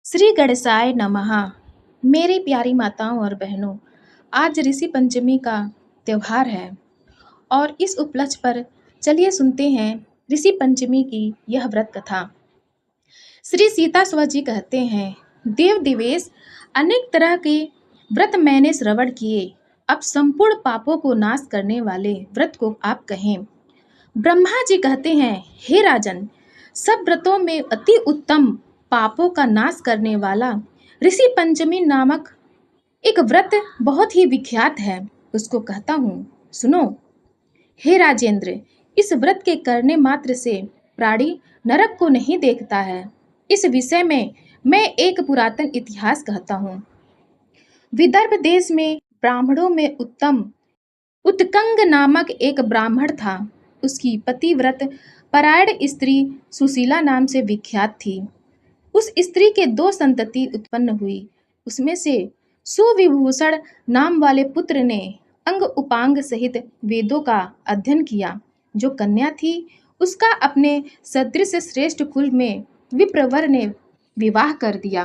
श्री गणेशाय नमः। मेरी प्यारी माताओं और बहनों, आज ऋषि पंचमी का त्योहार है और इस उपलक्ष्य पर चलिए सुनते हैं ऋषि पंचमी की यह व्रत कथा। श्री सीता स्व जी कहते हैं, देव दिवेश अनेक तरह के व्रत मैंने श्रवण किए, अब संपूर्ण पापों को नाश करने वाले व्रत को आप कहें। ब्रह्मा जी कहते हैं, हे राजन, सब व्रतों में अति उत्तम पापों का नाश करने वाला ऋषि पंचमी नामक एक व्रत बहुत ही विख्यात है, उसको कहता हूँ, सुनो। हे राजेंद्र, इस व्रत के करने मात्र से प्राणी नरक को नहीं देखता है। इस विषय में मैं एक पुरातन इतिहास कहता हूँ। विदर्भ देश में ब्राह्मणों में उत्तम उत्कंग नामक एक ब्राह्मण था। उसकी पतिव्रत परायण स्त्री सुशीला नाम से विख्यात थी। उस स्त्री के दो संतति उत्पन्न हुई। उसमें से सुविभूषण नाम वाले पुत्र ने अंग उपांग सहित वेदों का अध्ययन किया। जो कन्या थी, उसका अपने सदृश श्रेष्ठ कुल में विप्रवर ने विवाह कर दिया।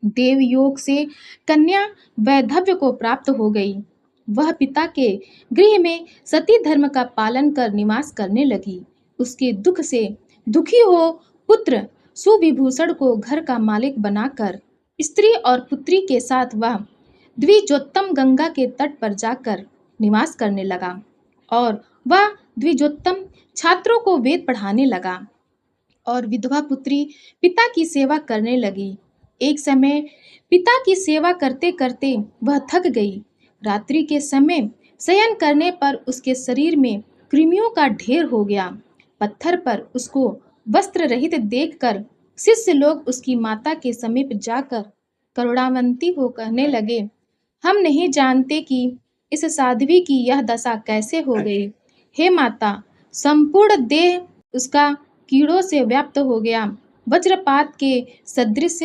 देवयोग से कन्या वैधव्य को प्राप्त हो गई। वह पिता के गृह में सती धर्म का पालन कर निवास करने लगी। उसके दुख से दुखी हो पुत्र सुविभूषण को घर का मालिक बनाकर स्त्री और पुत्री के साथ वह द्विजोत्तम गंगा के तट पर जाकर निवास करने लगा और वह द्विजोत्तम छात्रों को वेद पढ़ाने लगा और विधवा पुत्री पिता की सेवा करने लगी। एक समय पिता की सेवा करते करते वह थक गई। रात्रि के समय शयन करने पर उसके शरीर में कृमियों का ढेर हो गया। पत्थर पर उसको वस्त्र रहित देखकर शिष्य लोग उसकी माता के समीप जाकर करुणावंती हो कहने लगे, हम नहीं जानते कि इस साध्वी की यह दशा कैसे हो गई। हे माता, संपूर्ण देह उसका कीड़ों से व्याप्त हो गया। वज्रपात के सदृश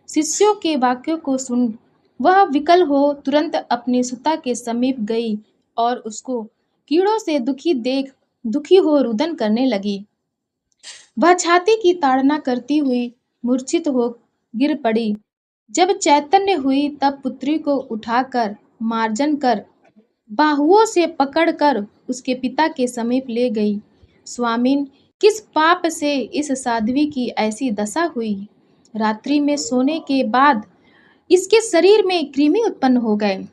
शिष्यों के वाक्यों को सुन वह विकल हो तुरंत अपनी सुता के समीप गई और उसको कीड़ों से दुखी देख दुखी हो रुदन करने लगी। वह छाती की ताड़ना करती हुई मूर्छित हो गिर पड़ी। जब चैतन्य हुई तब पुत्री को उठाकर मार्जन कर बाहुओं से पकड़कर उसके पिता के समीप ले गई। स्वामिन, किस पाप से इस साध्वी की ऐसी दशा हुई? रात्रि में सोने के बाद इसके शरीर में कृमि उत्पन्न हो गए।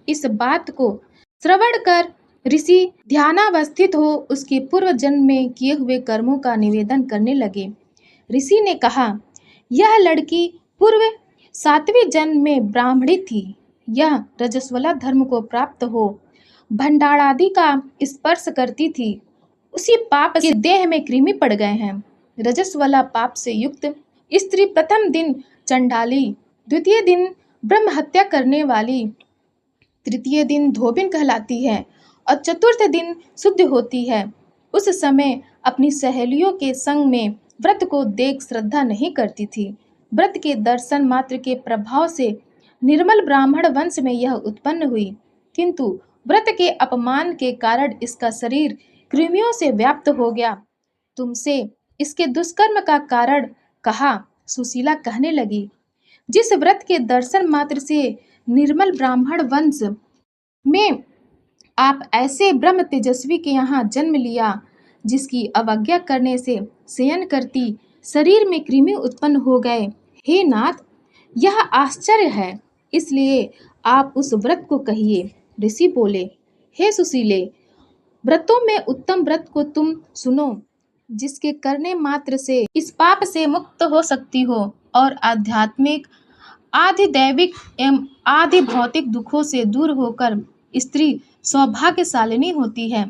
इस बात को श्रवण कर ऋषि ध्यानावस्थित हो उसके पूर्व जन्म में किए हुए कर्मों का निवेदन करने लगे। ऋषि ने कहा, यह लड़की पूर्व 7वें जन्म में ब्राह्मणी थी। यह रजस्वला धर्म को प्राप्त हो भंडारादि का स्पर्श करती थी। उसी पाप के देह में कृमि पड़ गए हैं। रजस्वला पाप से युक्त स्त्री प्रथम दिन चंडाली, द्वितीय दिन ब्रह्म हत्या करने वाली, तृतीय दिन धोबिन कहलाती है और चतुर्थ दिन शुद्ध होती है। उस समय अपनी सहेलियों के संग में व्रत को देख श्रद्धा नहीं करती थी। व्रत के दर्शन मात्र के प्रभाव से निर्मल ब्राह्मण वंश में यह उत्पन्न हुई, किंतु व्रत के अपमान के कारण इसका शरीर कृमियों से व्याप्त हो गया। तुमसे इसके दुष्कर्म का कारण कहा। सुशीला कहने लगी, जिस व्रत के दर्शन मात्र से निर्मल ब्राह्मण वंश में आप ऐसे ब्रह्म तेजस्वी के यहाँ जन्म लिया, जिसकी अवज्ञा करने से शयन करती शरीर में कृमि उत्पन्न हो गए। हे नाथ, यह आश्चर्य है, इसलिए आप उस व्रत को कहिए। ऋषि बोले, हे सुशीले, व्रतों में उत्तम व्रत को तुम सुनो, जिसके करने मात्र से इस पाप से मुक्त हो सकती हो और आध्यात्मिक, आदि दैविक एवं आदि भौतिक दुखों से दूर होकर स्त्री सौभाग्यशालिनी होती है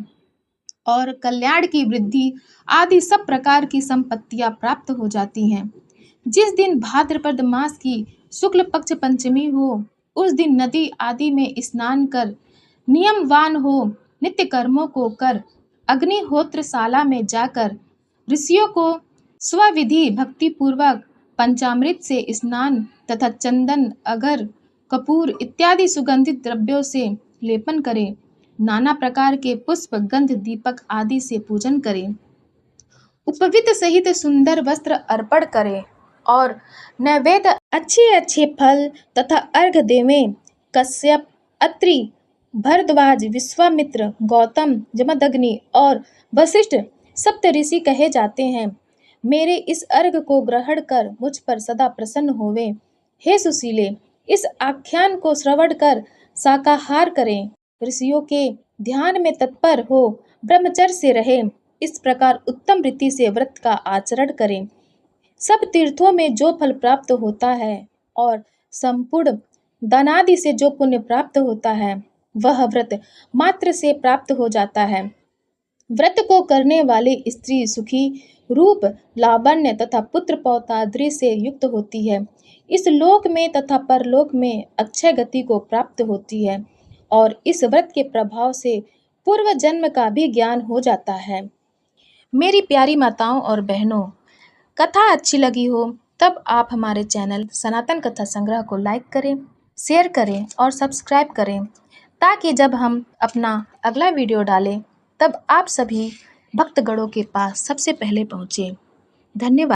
और कल्याण की वृद्धि आदि सब प्रकार की संपत्तियां प्राप्त हो जाती हैं। जिस दिन भाद्रपद मास की शुक्ल पक्ष पंचमी हो, उस दिन नदी आदि में स्नान कर नियमवान हो नित्य कर्मों को कर अग्निहोत्रशाला में जाकर ऋषियों को स्वविधि भक्ति पूर्वक पंचामृत से स्नान तथा चंदन, अगर, कपूर इत्यादि सुगंधित द्रव्यों से लेपन करे, नाना प्रकार के पुष्प, गंध, दीपक आदि से पूजन करे, उपवीत सहित सुंदर वस्त्र अर्पण करे और नैवेद्य अच्छे अच्छे फल तथा अर्घ देवें। कश्यप, अत्रि, भरद्वाज, विश्वामित्र, गौतम, जमदग्नि और वशिष्ठ सप्त ऋषि कहे जाते हैं। मेरे इस अर्घ को ग्रहण कर मुझ पर सदा प्रसन्न होवे। हे सुशीले, इस आख्यान को श्रवण कर शाकाहार करें, ऋषियों के ध्यान में तत्पर हो ब्रह्मचर्य से रहे, इस प्रकार उत्तम रीति से व्रत का आचरण करें। सब तीर्थों में जो फल प्राप्त होता है और संपूर्ण दानादि से जो पुण्य प्राप्त होता है, वह व्रत मात्र से प्राप्त हो जाता है। व्रत को करने वाली स्त्री सुखी, रूप, लावण्य तथा पुत्र पौत्रादि से युक्त होती है। इस लोक में तथा परलोक में अक्षय गति को प्राप्त होती है और इस व्रत के प्रभाव से पूर्व जन्म का भी ज्ञान हो जाता है। मेरी प्यारी माताओं और बहनों, कथा अच्छी लगी हो तब आप हमारे चैनल सनातन कथा संग्रह को लाइक करें, शेयर करें और सब्सक्राइब करें, ताकि जब हम अपना अगला वीडियो डालें तब आप सभी भक्तगणों के पास सबसे पहले पहुँचे। धन्यवाद।